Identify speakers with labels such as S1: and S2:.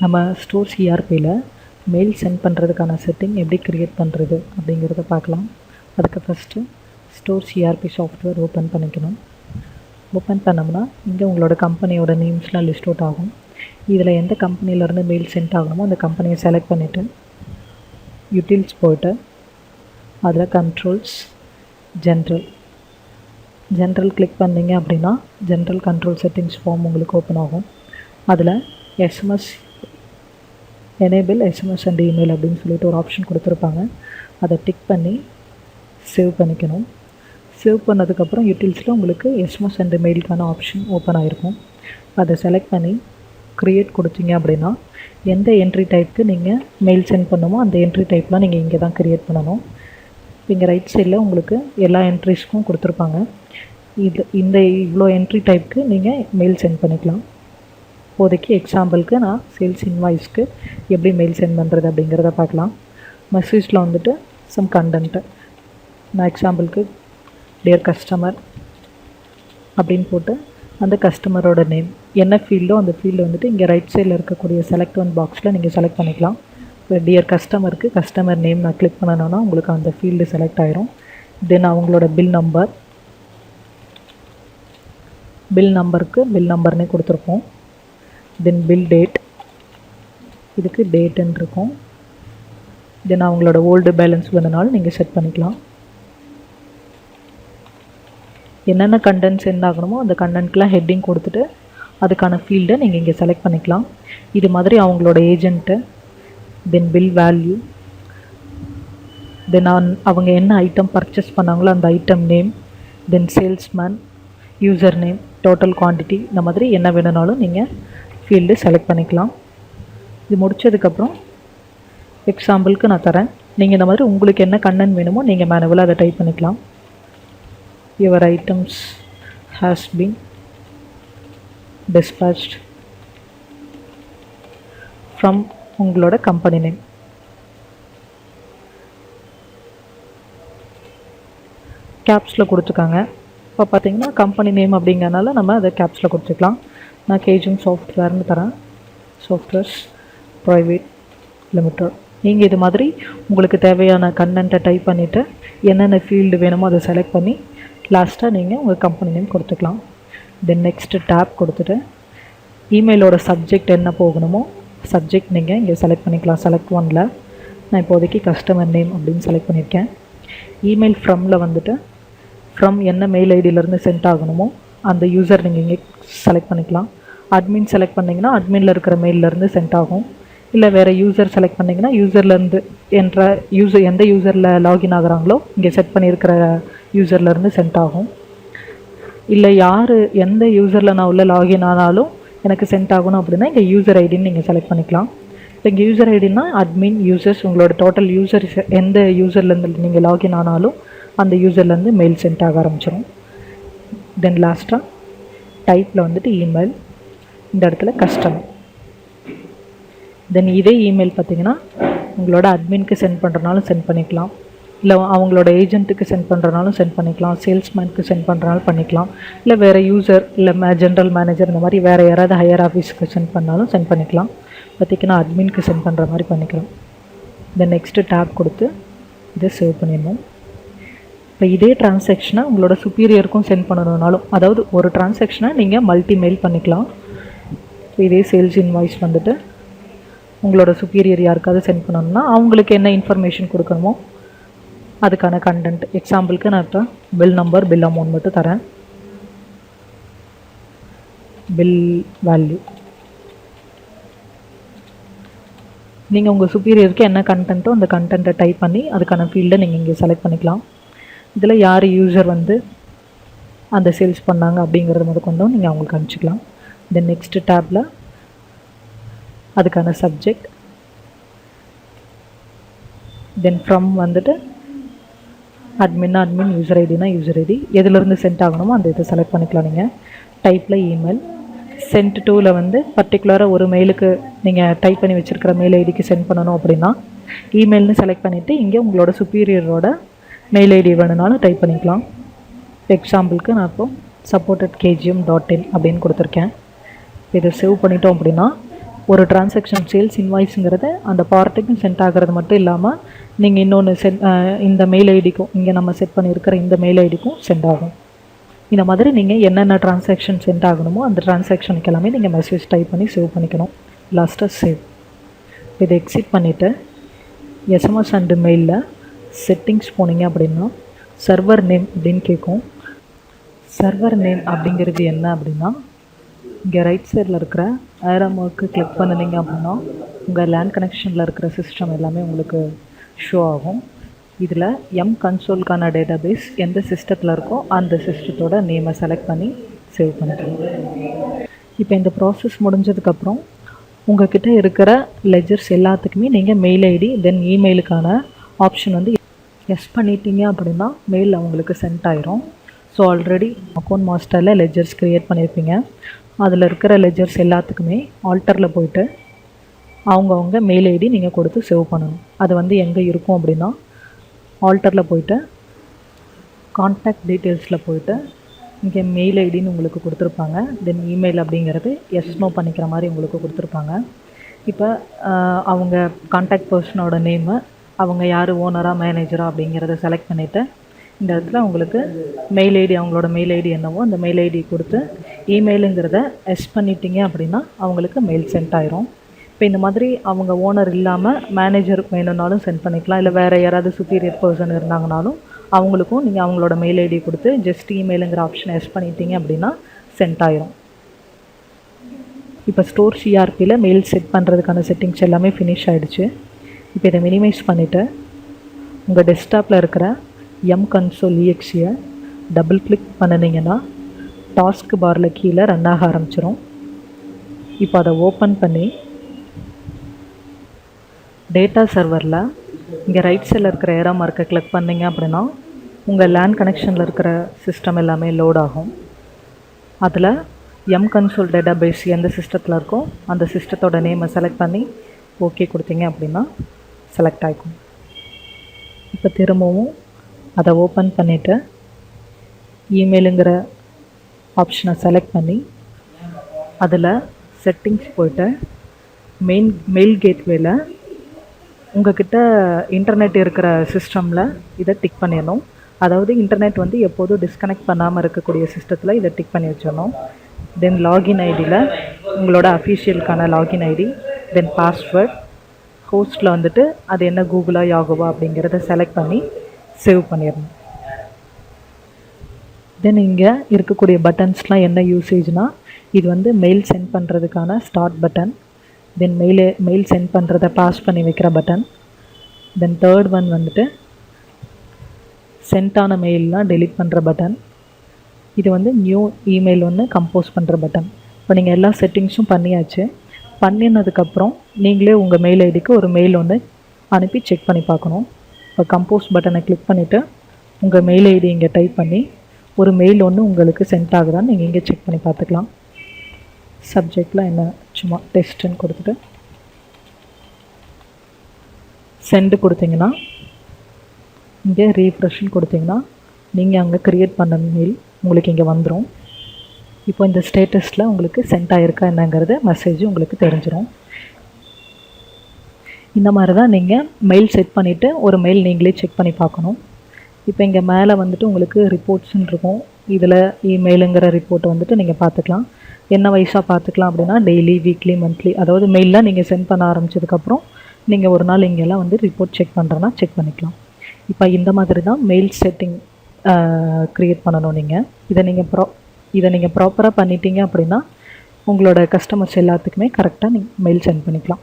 S1: நம்ம stores ERPயில் mail send பண்ணுறதுக்கான setting எப்படி க்ரியேட் பண்ணுறது அப்படிங்கிறத பார்க்கலாம். அதுக்கு first stores ERP software open பண்ணிக்கணும். ஓப்பன் பண்ணோம்னா இங்கே உங்களோட கம்பெனியோட நேம்ஸ்லாம் லிஸ்ட் அவுட் ஆகும். இதில் எந்த கம்பெனிலேருந்து மெயில் சென்ட் ஆகணுமோ அந்த கம்பெனியை செலக்ட் பண்ணிவிட்டு யூட்டில்ஸ் போய்ட்டு அதில் கண்ட்ரோல்ஸ் ஜென்ரல் கிளிக் பண்ணிங்க அப்படின்னா ஜென்ரல் கண்ட்ரோல் செட்டிங்ஸ் ஃபார்ம் உங்களுக்கு ஓப்பன் ஆகும். அதில் SMS enable SMS and email அப்படின்னு சொல்லிட்டு ஒரு ஆப்ஷன் கொடுத்துருப்பாங்க. அதை டிக் பண்ணி சேவ் பண்ணிக்கணும். சேவ் பண்ணதுக்கப்புறம் யூட்டில்ஸில் உங்களுக்கு எஸ்எம்எஸ் அண்ட் மெயிலுக்கான ஆப்ஷன் ஓப்பன் ஆகிருக்கும். அதை செலக்ட் பண்ணி க்ரியேட் கொடுத்தீங்க அப்படின்னா எந்த என்ட்ரி டைப்புக்கு நீங்கள் மெயில் சென்ட் பண்ணுமோ அந்த என்ட்ரி டைப்லாம் நீங்கள் இங்கே தான் க்ரியேட் பண்ணணும். இங்கே ரைட் சைடில் உங்களுக்கு எல்லா என்ட்ரிஸ்க்கும் கொடுத்துருப்பாங்க. இவ்வளோ என்ட்ரி டைப்புக்கு நீங்கள் மெயில் சென்ட் பண்ணிக்கலாம். இப்போதைக்கு எக்ஸாம்பிளுக்கு நான் சேல்ஸ் இன்வாய்ஸ்க்கு எப்படி மெயில் சென்ட் பண்ணுறது அப்படிங்கிறத பார்க்கலாம். மெசேஜில் வந்துட்டு சம் கண்டென்ட்டு நான் எக்ஸாம்பிளுக்கு டியர் கஸ்டமர் அப்படின்னு போட்டு அந்த கஸ்டமரோட நேம் என்ன ஃபீல்டோ அந்த ஃபீல்டு வந்துட்டு இங்கே ரைட் சைடில் இருக்கக்கூடிய செலக்ட் ஒன் பாக்ஸில் நீங்கள் செலக்ட் பண்ணிக்கலாம். இப்போ டியர் கஸ்டமருக்கு கஸ்டமர் நேம் நான் கிளிக் பண்ணணுன்னா உங்களுக்கு அந்த ஃபீல்டு செலக்ட் ஆயிரும். தென் அவங்களோட பில் நம்பருக்கு பில் நம்பர்னே கொடுத்துருப்போம். தென் பில் டேட், இதுக்கு டேட்டுன்னு இருக்கும். தென் அவங்களோட ஓல்டு பேலன்ஸ் வந்தனாலும் நீங்கள் செட் பண்ணிக்கலாம். என்னென்ன கண்டென்ட் சென்ட் ஆகணுமோ அந்த கண்டென்ட்லாம் ஹெட்டிங் கொடுத்துட்டு அதுக்கான ஃபீல்டை நீங்கள் இங்கே செலக்ட் பண்ணிக்கலாம். இது மாதிரி அவங்களோட agent, then bill value, then அவங்க என்ன ஐட்டம் பர்ச்சேஸ் பண்ணாங்களோ அந்த item name, then salesman, user name, total quantity, இந்த மாதிரி என்ன வேணுனாலும் நீங்கள் ஃபீல்டு செலக்ட் பண்ணிக்கலாம். இது முடித்ததுக்கப்புறம் எக்ஸாம்பிளுக்கு நான் தரேன். நீங்கள் இந்த மாதிரி உங்களுக்கு என்ன கண்டென்ட் வேணுமோ நீங்கள் மேனுவலாக அதை டைப் பண்ணிக்கலாம். Your items has been dispatched from உங்களோட கம்பெனி நேம். கேப்ஸில் கொடுத்துருக்காங்க. இப்போ பார்த்தீங்கன்னா கம்பெனி நேம் அப்படிங்கிறனால நம்ம அதை கேப்ஸில் கொடுத்துக்கலாம். நான் கேஜிஎம் சாஃப்ட்வேர்னு தரேன். Softwares private limited. நீங்கள் இது மாதிரி உங்களுக்கு தேவையான கண்டென்ட்டை டைப் பண்ணிவிட்டு என்னென்ன ஃபீல்டு வேணுமோ அதை செலக்ட் பண்ணி லாஸ்ட்டாக நீங்கள் உங்கள் கம்பெனி நேம் கொடுத்துக்கலாம். தென் நெக்ஸ்ட்டு டேப் கொடுத்துட்டு இமெயிலோட சப்ஜெக்ட் என்ன போகணுமோ சப்ஜெக்ட் நீங்கள் இங்கே செலக்ட் பண்ணிக்கலாம். செலக்ட் ஒனில் நான் இப்போதைக்கு கஸ்டமர் நேம் அப்படின்னு செலக்ட் பண்ணியிருக்கேன். இமெயில் ஃப்ரம்மில் வந்துட்டு ஃப்ரம் என்ன மெயில் ஐடியிலேருந்து சென்ட் ஆகணுமோ அந்த யூசர் நீங்கள் இங்கே செலக்ட் பண்ணிக்கலாம். அட்மின் செலக்ட் பண்ணிங்கன்னா அட்மினில் இருக்கிற மெயிலேருந்து சென்ட் ஆகும். இல்லை வேறு யூசர் செலக்ட் பண்ணிங்கன்னா யூசர்லேருந்து எந்த யூசரில் லாகின் ஆகுறாங்களோ இங்கே செட் பண்ணியிருக்கிற யூசர்லேருந்து சென்ட் ஆகும். இல்லை எந்த யூசரில் நான் உள்ள லாகின் ஆனாலும் எனக்கு சென்ட் ஆகணும் அப்படின்னா இங்கே யூசர் ஐடின்னு நீங்கள் செலக்ட் பண்ணிக்கலாம். இப்போ இங்கே யூசர் ஐடின்னா அட்மின், யூசர்ஸ், உங்களோட டோட்டல் யூசர்ஸ் எந்த யூசர்லேருந்து நீங்கள் லாகின் ஆனாலும் அந்த யூசர்லேருந்து மெயில் சென்ட் ஆக ஆரம்பிச்சிடும். தென் லாஸ்ட்டாக டைப்பில் வந்துட்டு இமெயில், இந்த இடத்துல கஸ்டமர். தென் இதே இமெயில் பார்த்திங்கன்னா உங்களோட அட்மினுக்கு சென்ட் பண்ணுறனாலும் சென்ட் பண்ணிக்கலாம். இல்லை அவங்களோட ஏஜென்ட்டுக்கு சென்ட் பண்ணுறனாலும் சென்ட் பண்ணிக்கலாம். சேல்ஸ்மேனுக்கு சென்ட் பண்ணுறனாலும் பண்ணிக்கலாம். இல்லை வேறு யூசர் இல்லை ஜென்ரல் மேனேஜர் இந்த மாதிரி வேறு யாராவது ஹையர் ஆஃபீஸுக்கு சென்ட் பண்ணாலும் சென்ட் பண்ணிக்கலாம். பார்த்திங்கன்னா அட்மினுக்கு சென்ட் பண்ணுற மாதிரி பண்ணிக்கலாம். தென் நெக்ஸ்ட்டு டேப் கொடுத்து இதை சேவ் பண்ணிடணும். இப்போ இதே டிரான்சாக்ஷனை உங்களோட சுப்பீரியருக்கும் சென்ட் பண்ணணுன்னாலும், அதாவது ஒரு டிரான்சாக்ஷனை நீங்கள் மல்டி மெயில் பண்ணிக்கலாம். இப்போ இதே சேல்ஸ் இன்வாய்ஸ் வந்துட்டு உங்களோட சுப்பீரியர் யாருக்காவது சென்ட் பண்ணணும்னா அவங்களுக்கு என்ன இன்ஃபர்மேஷன் கொடுக்கணுமோ அதுக்கான கண்டென்ட். எக்ஸாம்பிளுக்கு நான் இப்போ பில் நம்பர், பில் அமௌண்ட் மட்டும் தரேன். பில் வேல்யூ, நீங்கள் உங்கள் சுப்பீரியருக்கு என்ன கண்டென்ட்டோ அந்த கண்டென்ட்டை டைப் பண்ணி அதுக்கான ஃபீல்டை நீங்கள் இங்கே செலக்ட் பண்ணிக்கலாம். இதில் யார் யூசர் வந்து அந்த சேல்ஸ் பண்ணாங்க அப்படிங்கிறத முதற்கொண்டும் நீங்கள் அவங்களுக்கு அனுப்பிச்சிக்கலாம். தென் நெக்ஸ்ட்டு டேப்பில் அதுக்கான சப்ஜெக்ட், தென் ஃப்ரம் வந்துட்டு அட்மின்னா அட்மின், யூசர் ஐடினா யூசர் ஐடி, எதுலேருந்து சென்ட் ஆகணுமோ அந்த இதை செலக்ட் பண்ணிக்கலாம். நீங்கள் டைப்பில் இமெயில், சென்ட் டூவில் வந்து பர்டிகுலராக ஒரு மெயிலுக்கு நீங்கள் டைப் பண்ணி வச்சுருக்கிற மெயில் ஐடிக்கு சென்ட் பண்ணணும் அப்படின்னா இமெயில்னு செலக்ட் பண்ணிவிட்டு இங்கே உங்களோட சுப்பீரியரோட மெயில் ஐடி வேணுனாலும் டைப் பண்ணிக்கலாம். எக்ஸாம்பிளுக்கு நான் இப்போது supported kgm.in அப்படின்னு கொடுத்துருக்கேன். இதை சேவ் பண்ணிட்டோம் அப்படின்னா ஒரு டிரான்சாக்ஷன் சேல்ஸ் இன்வாய்ஸுங்கிறது அந்த பார்ட்டிக்கும் சென்ட் ஆகிறது மட்டும் இல்லாமல் நீங்கள் இன்னொன்று இந்த மெயில் ஐடிக்கும் இங்கே நம்ம செட் பண்ணியிருக்கிற இந்த மெயில் ஐடிக்கும் சென்ட் ஆகும். இந்த மாதிரி நீங்கள் என்னென்ன டிரான்சாக்ஷன் சென்ட் ஆகணுமோ அந்த டிரான்சாக்ஷனுக்கு எல்லாமே நீங்கள் மெசேஜ் டைப் பண்ணி சேவ் பண்ணிக்கணும். லாஸ்ட்டாக சேவ். இதை எக்ஸிட் பண்ணிவிட்டு எஸ்எம்எஸ் அண்டு மெயிலில் செட்டிங்ஸ் போனீங்க அப்படின்னா சர்வர் நேம் அப்படின்னு கேட்கும். சர்வர் நேம் அப்படிங்கிறது என்ன அப்படின்னா, இங்கே ரைட் சைடில் இருக்கிற ஏரோ மார்க்கு கிளிக் பண்ணினீங்க அப்படின்னா உங்கள் லேண்ட் கனெக்ஷனில் இருக்கிற சிஸ்டம் எல்லாமே உங்களுக்கு ஷோ ஆகும். இதில் எம் கன்சோல்கான டேட்டாபேஸ் எந்த சிஸ்டத்தில் இருக்கோ அந்த சிஸ்டத்தோட நேமை செலக்ட் பண்ணி சேவ் பண்ணிக்கலாம். இப்போ இந்த ப்ராசஸ் முடிஞ்சதுக்கப்புறம் உங்கள்கிட்ட இருக்கிற லெஜர்ஸ் எல்லாத்துக்குமே நீங்கள் மெயில் ஐடி தென் இமெயிலுக்கான ஆப்ஷன் வந்து எஸ் பண்ணிட்டீங்க அப்படின்னா மெயில் அவங்களுக்கு சென்ட் ஆயிரும். ஸோ ஆல்ரெடி அக்கௌண்ட் மாஸ்டரில் லெஜர்ஸ் க்ரியேட் பண்ணியிருப்பீங்க. அதில் இருக்கிற லெஜர்ஸ் எல்லாத்துக்குமே ஆல்டரில் போய்ட்டு அவங்கவுங்க மெயில் ஐடி நீங்கள் கொடுத்து சேவ் பண்ணணும். அது வந்து எங்கே இருக்கும் அப்படின்னா ஆல்டரில் போய்ட்டு கான்டாக்ட் டீட்டெயில்ஸில் போய்ட்டு இங்கே மெயில் ஐடின்னு உங்களுக்கு கொடுத்துருப்பாங்க. தென் இமெயில் அப்படிங்கிறது நோ பண்ணிக்கிற மாதிரி உங்களுக்கு கொடுத்துருப்பாங்க. இப்போ அவங்க கான்டாக்ட் பர்சனோட நேமு, அவங்க யார் ஓனராக மேனேஜராக அப்படிங்கிறத செலக்ட் பண்ணிவிட்டு இந்த இடத்துல உங்களுக்கு மெயில் ஐடி அவங்களோட மெயில் ஐடி என்னவோ அந்த மெயில் ஐடி கொடுத்து இமெயிலுங்கிறத எஸ் பண்ணிட்டீங்க அப்படின்னா அவங்களுக்கு மெயில் சென்ட் ஆயிரும். இப்போ இந்த மாதிரி அவங்க ஓனர் இல்லாமல் மேனேஜர் வேணும்னாலும் சென்ட் பண்ணிக்கலாம். இல்லை வேறு யாராவது சுப்பீரியர் பர்சன் இருந்தாங்கனாலும் அவங்களுக்கும் நீங்கள் அவங்களோட மெயில் ஐடி கொடுத்து ஜஸ்ட் இமெயிலுங்கிற ஆப்ஷனை எஸ் பண்ணிட்டீங்க அப்படின்னா சென்ட் ஆயிரும். இப்போ ஸ்டோர் சிஆர்பியில் மெயில் செட் பண்ணுறதுக்கான செட்டிங்ஸ் எல்லாமே ஃபினிஷ் ஆகிடுச்சு. இப்போ இதை மினிமைஸ் பண்ணிவிட்டு உங்கள் டெஸ்க்டாப்பில் இருக்கிற எம் கன்சோல் இஎக்ஸியை டபுள் கிளிக் பண்ணினீங்கன்னா டாஸ்க் பாரில் கீழே ரன் ஆக ஆரம்பிச்சிடும். இப்போ அதை ஓப்பன் பண்ணி டேட்டா சர்வரில் இங்கே ரைட் சைடில் இருக்கிற ஏரோ மார்க்கை கிளிக் பண்ணிங்க அப்படின்னா உங்கள் லேண்ட் கனெக்ஷனில் இருக்கிற சிஸ்டம் எல்லாமே லோட் ஆகும். அதில் எம் கன்சோல் டேட்டாபேஸ் எந்த சிஸ்டத்தில் இருக்கோ அந்த சிஸ்டத்தோட நேமை செலக்ட் பண்ணி ஓகே கொடுத்தீங்க அப்படின்னா செலக்ட் ஆகிக்கும். இப்போ திரும்பவும் அதை ஓப்பன் பண்ணிவிட்டு இமெயிலுங்கிற ஆப்ஷனை செலக்ட் பண்ணி அதில் செட்டிங்ஸ் போய்ட்டு மெயில் கேட்வேல உங்கள்கிட்ட இன்டர்நெட் இருக்கிற சிஸ்டமில் இதை டிக் பண்ணிடணும். அதாவது இன்டர்நெட் வந்து எப்போதும் டிஸ்கனெக்ட் பண்ணாமல் இருக்கக்கூடிய சிஸ்டத்தில் இதை டிக் பண்ணி வச்சிடணும். தென் லாகின் ஐடியில் உங்களோட அஃபிஷியலுக்கான லாகின் ஐடி, தென் பாஸ்வேர்ட், ஹோஸ்ட்டில் வந்துட்டு அது என்ன கூகுளா யாகுவா அப்படிங்கிறத செலக்ட் பண்ணி சேவ் பண்ணிடணும். தென் இங்கே இருக்கக்கூடிய பட்டன்ஸ்லாம் என்ன யூசேஜ்னால், இது வந்து மெயில் சென்ட் பண்ணுறதுக்கான ஸ்டார்ட் பட்டன், தென் மெயில் சென்ட் பண்ணுறத பாஸ் பண்ணி வைக்கிற பட்டன், தென் தேர்ட் ஒன் வந்துட்டு சென்டான மெயில்லாம் டெலிட் பண்ணுற பட்டன், இது வந்து நியூ இமெயில் ஒன்று கம்போஸ் பண்ணுற பட்டன். இப்போ நீங்கள் எல்லா செட்டிங்ஸும் பண்ணியாச்சு. பண்ணினதுக்கப்புறம் நீங்களே உங்கள் மெயில் ஐடிக்கு ஒரு மெயில் ஒன்று அனுப்பி செக் பண்ணி பார்க்கணும். இப்போ கம்போஸ் பட்டனை கிளிக் பண்ணிவிட்டு உங்கள் மெயில் ஐடி இங்கே டைப் பண்ணி ஒரு மெயில் ஒன்று உங்களுக்கு சென்ட் ஆகுதான்னு நீங்கள் இங்கே செக் பண்ணி பார்த்துக்கலாம். சப்ஜெக்டில் என்ன சும்மா டெஸ்ட்டுன்னு கொடுத்துட்டு சென்டு கொடுத்தீங்கன்னா இங்கே ரீஃப்ரெஷ்ன்னு கொடுத்தீங்கன்னா நீங்கள் அங்கே க்ரியேட் பண்ண மெயில் உங்களுக்கு இங்கே வந்துடும். இப்போ இந்த ஸ்டேட்டஸில் உங்களுக்கு சென்ட் ஆகிருக்கா என்னங்கிறது மெசேஜ் உங்களுக்கு தெரிஞ்சிடும். இந்த மாதிரி தான் நீங்கள் மெயில் செட் பண்ணிவிட்டு ஒரு மெயில் நீங்களே செக் பண்ணி பார்க்கணும். இப்போ இங்கே மேலே வந்துட்டு உங்களுக்கு ரிப்போர்ட்ஸ்ன்னு இருக்கும். இதில் இமெயிலுங்கிற ரிப்போர்ட்டை வந்துட்டு நீங்கள் பார்த்துக்கலாம். என்ன வயசாக பார்த்துக்கலாம் அப்படின்னா டெய்லி, வீக்லி, மந்த்லி, அதாவது மெயிலில் நீங்கள் சென்ட் பண்ண ஆரம்பிச்சதுக்கப்புறம் நீங்கள் ஒரு நாள் இங்கெல்லாம் வந்து ரிப்போர்ட் செக் பண்ணுறேன்னா செக் பண்ணிக்கலாம். இப்போ இந்த மாதிரி தான் மெயில் செட்டிங் க்ரியேட் பண்ணணும். நீங்கள் இதை நீங்கள் ப்ராப்பராக பண்ணிட்டீங்க அப்படின்னா உங்களோட கஸ்டமர்ஸ் எல்லாத்துக்குமே கரெக்டாக நீங்கள் மெயில் சென்ட் பண்ணிக்கலாம்.